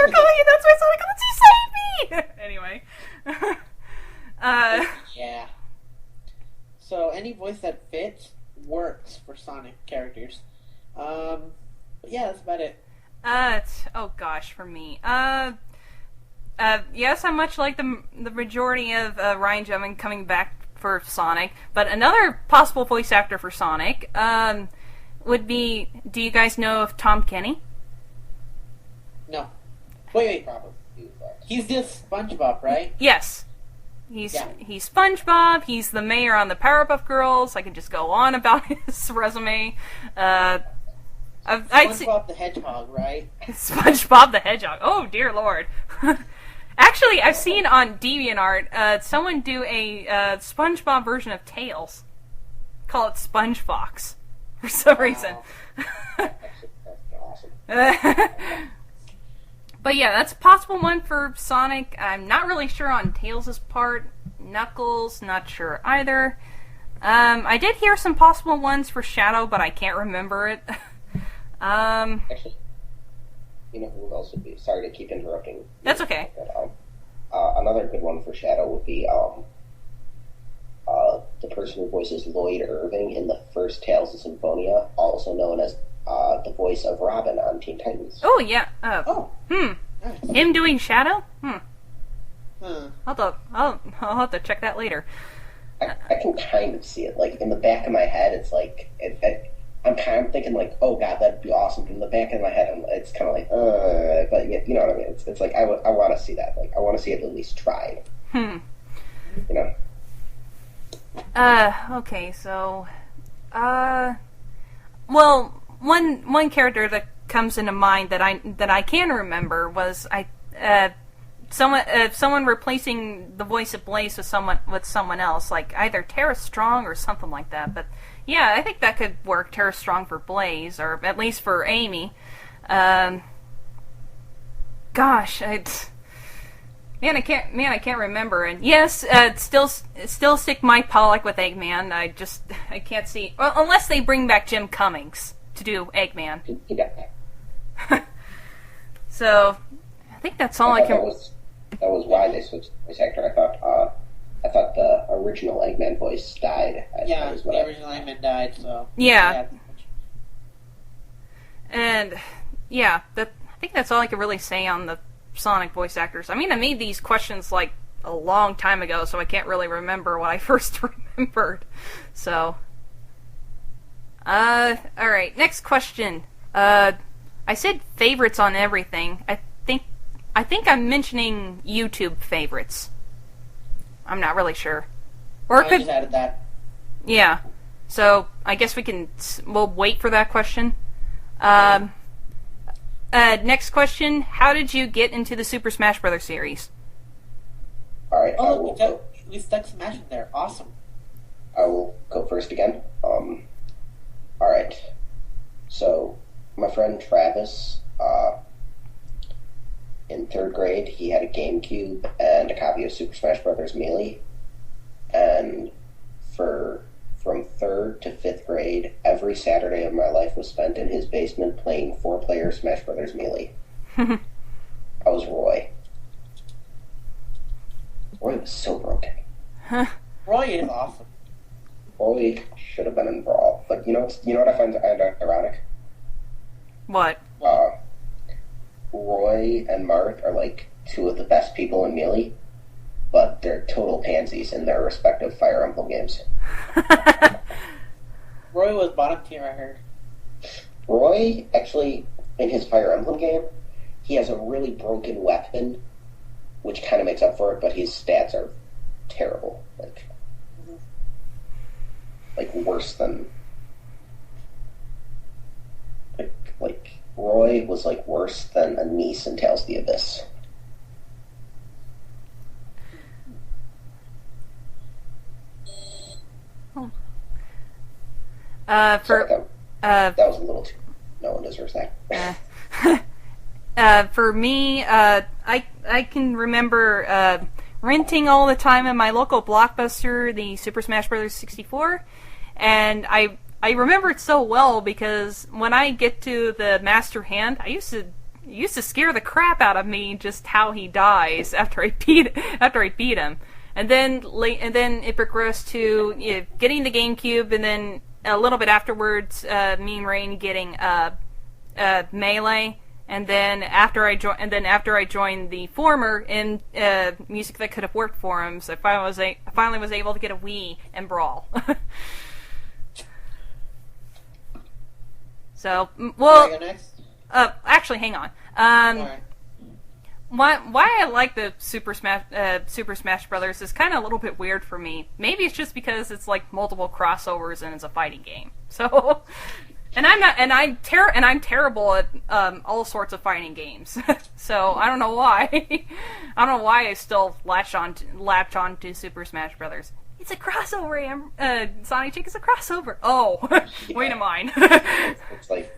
they're calling you. That's why Sonic, let's you save me! Anyway. Yeah. So any voice that fits works for Sonic characters. But yeah, that's about it. Oh gosh, for me. Yes, I'm much like the majority of Ryan Gemming coming back for Sonic, but another possible voice actor for Sonic would be, do you guys know of Tom Kenny? No. Wait. He's just SpongeBob, right? Yes. He's SpongeBob, he's the mayor on the Powerpuff Girls, I could just go on about his resume. SpongeBob the Hedgehog, right? SpongeBob the Hedgehog. Oh, dear Lord. Actually, I've seen on DeviantArt someone do a SpongeBob version of Tails. Call it Sponge Fox for some reason. That's awesome. But yeah, that's a possible one for Sonic. I'm not really sure on Tails' part. Knuckles, not sure either. I did hear some possible ones for Shadow, but I can't remember it. Actually, you know who else would be? Sorry to keep interrupting. That's okay. But, another good one for Shadow would be the person who voices Lloyd Irving in the first Tales of Symphonia, also known as the voice of Robin on Teen Titans. Oh, yeah. Nice. Him doing Shadow? Huh. I'll have to check that later. I can kind of see it. Like, in the back of my head, it's like... I'm kind of thinking, like, oh, God, that'd be awesome. But in the back of my head, it's kind of like, but you know what I mean? It's like, I want to see that. Like, I want to see it at least tried. You know? Okay, so... well, one character that comes into mind that I can remember was someone replacing the voice of Blaze with someone else, like either Tara Strong or something like that. But yeah, I think that could work. Tara Strong for Blaze, or at least for Amy. Gosh, I can't remember. And yes, still stick Mike Pollock with Eggman. I can't see, well, unless they bring back Jim Cummings to do Eggman. So I think that's all I can. That was why they switched the voice actor. I thought the original Eggman voice died. The original Eggman died. So yeah. And yeah, I think that's all I can really say on the Sonic voice actors. I mean, I made these questions like a long time ago, so I can't really remember what I first remembered. So, alright, next question. I said favorites on everything. I think I'm mentioning YouTube favorites. I'm not really sure. Or I just added that. Yeah. So, I guess we'll wait for that question. Next question, how did you get into the Super Smash Bros. Series? Alright, we stuck Smash in there. Awesome. I will go first again. Alright. So, my friend Travis, in 3rd grade, he had a GameCube and a copy of Super Smash Bros. Melee. And from 3rd to 5th grade, every Saturday of my life was spent in his basement playing 4-player Smash Bros. Melee. I was Roy. Roy was so broken. Roy is awesome. Roy should have been in Brawl. But you know what I find ironic? What? Roy and Marth are like 2 of the best people in Melee, but they're total pansies in their respective Fire Emblem games. Roy was bottom tier, I heard. Roy, actually, in his Fire Emblem game, he has a really broken weapon, which kind of makes up for it, but his stats are terrible. Like worse than... Like, Roy was, like, worse than Anise in Tales of the Abyss. That was a little too... No one deserves that. For me, I can remember renting all the time in my local Blockbuster the Super Smash Bros. 64, and I remember it so well because when I get to the Master Hand, I used to It used to scare the crap out of me just how he dies after I beat him, and then it progressed to getting the GameCube, and then a little bit afterwards, me and Rain getting Melee, and then after I joined the former in Music That Could Have Worked forums, I finally was able to get a Wii and Brawl. So, well, Can I go next? Actually, hang on. Alright. Why I like the Super Smash Brothers is kind of a little bit weird for me. Maybe it's just because it's like multiple crossovers and it's a fighting game. So, I'm terrible at all sorts of fighting games. So I don't know why. I don't know why I still latch on to Super Smash Brothers. It's a crossover. Sonic Chick is a crossover. Oh, Yeah. wait a mine. It's like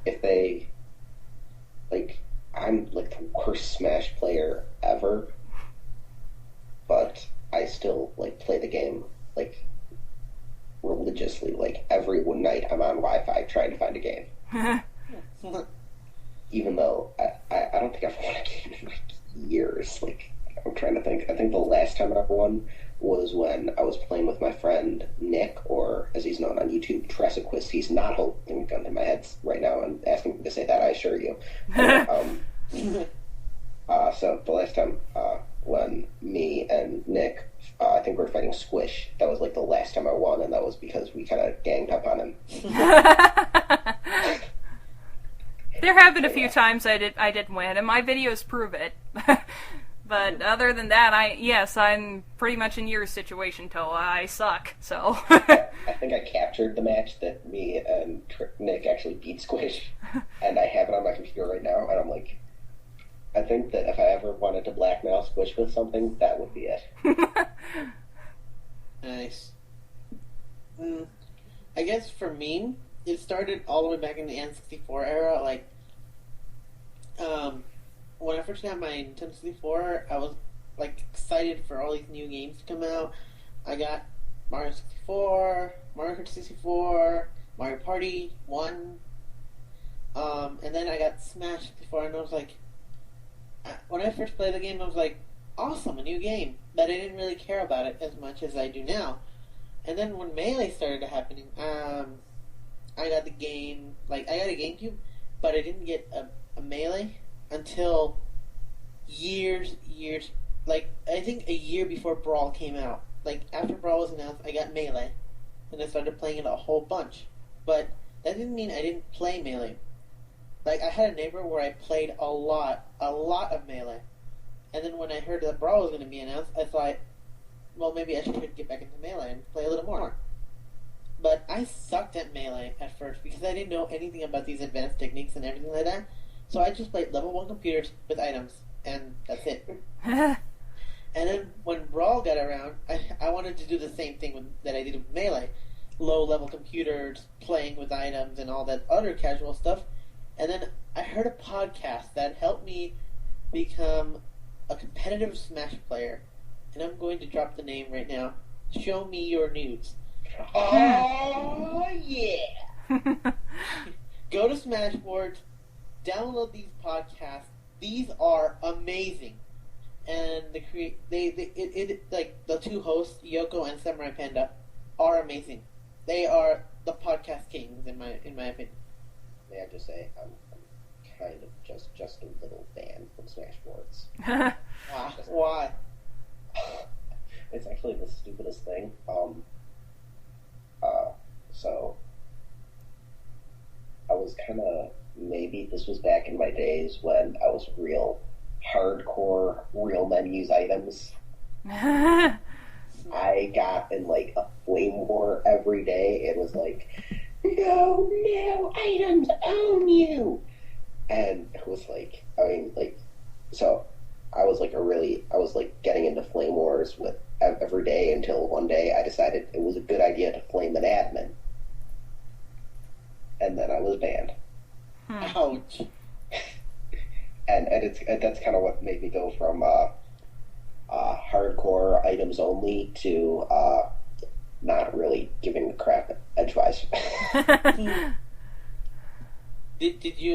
if they I'm like the worst Smash player ever, but I still like play the game like religiously. Like every one night I'm on Wi-Fi trying to find a game. Even though I don't think I've won a game in like years. Like I'm trying to think. I think the last time I won was when I was playing with my friend Nick, or as he's known on YouTube, Tressaquist. He's not holding a gun to my head right now and asking me to say that, I assure you. So the last time when me and Nick, I think we were fighting Squish, that was like the last time I won, and that was because we kind of ganged up on him. There have been a few times I did win, and my videos prove it. But other than that, I'm pretty much in your situation, Toa. I suck, so. I think I captured the match that me and Nick actually beat Squish, and I have it on my computer right now, and I'm like, I think that if I ever wanted to blackmail Squish with something, that would be it. Nice. I guess for me, it started all the way back in the N64 era. Like, when I first got my Nintendo 64, I was like excited for all these new games to come out. I got Mario 64, Mario Kart 64, Mario Party 1, and then I got Smash 64, and I was like, when I first played the game, I was like, awesome, a new game, but I didn't really care about it as much as I do now. And then when Melee started happening, I got the game, like, I got a GameCube, but I didn't get a Melee until years, like, I think a year before Brawl came out. Like, after Brawl was announced, I got Melee, and I started playing it a whole bunch. But that didn't mean I didn't play Melee. Like, I had a neighbor where I played a lot of Melee. And then when I heard that Brawl was going to be announced, I thought, well, maybe I should get back into Melee and play a little more. But I sucked at Melee at first because I didn't know anything about these advanced techniques and everything like that. So I just played level 1 computers with items, and that's it. And then when Brawl got around, I wanted to do the same thing that I did with Melee. Low-level computers, playing with items, and all that other casual stuff. And then I heard a podcast that helped me become a competitive Smash player. And I'm going to drop the name right now. Show me your nudes. Oh, yeah! Go to Smashboards, download these podcasts. These are amazing. And like the two hosts, Yoko and Samurai Panda, are amazing. They are the podcast kings in my opinion. May I just say, I'm kind of just a little fan from Smashboards. Why? It's actually the stupidest thing. So I was kind of, maybe this was back in my days when I was real hardcore, real men use items. I got in like a flame war every day. It was like, no, items own you. And it was like, I mean, like, so I was like getting into flame wars with every day until one day I decided it was a good idea to flame an admin. And then I was banned. Ouch. And that's kind of what made me go from hardcore items only to not really giving a crap edgewise. Did you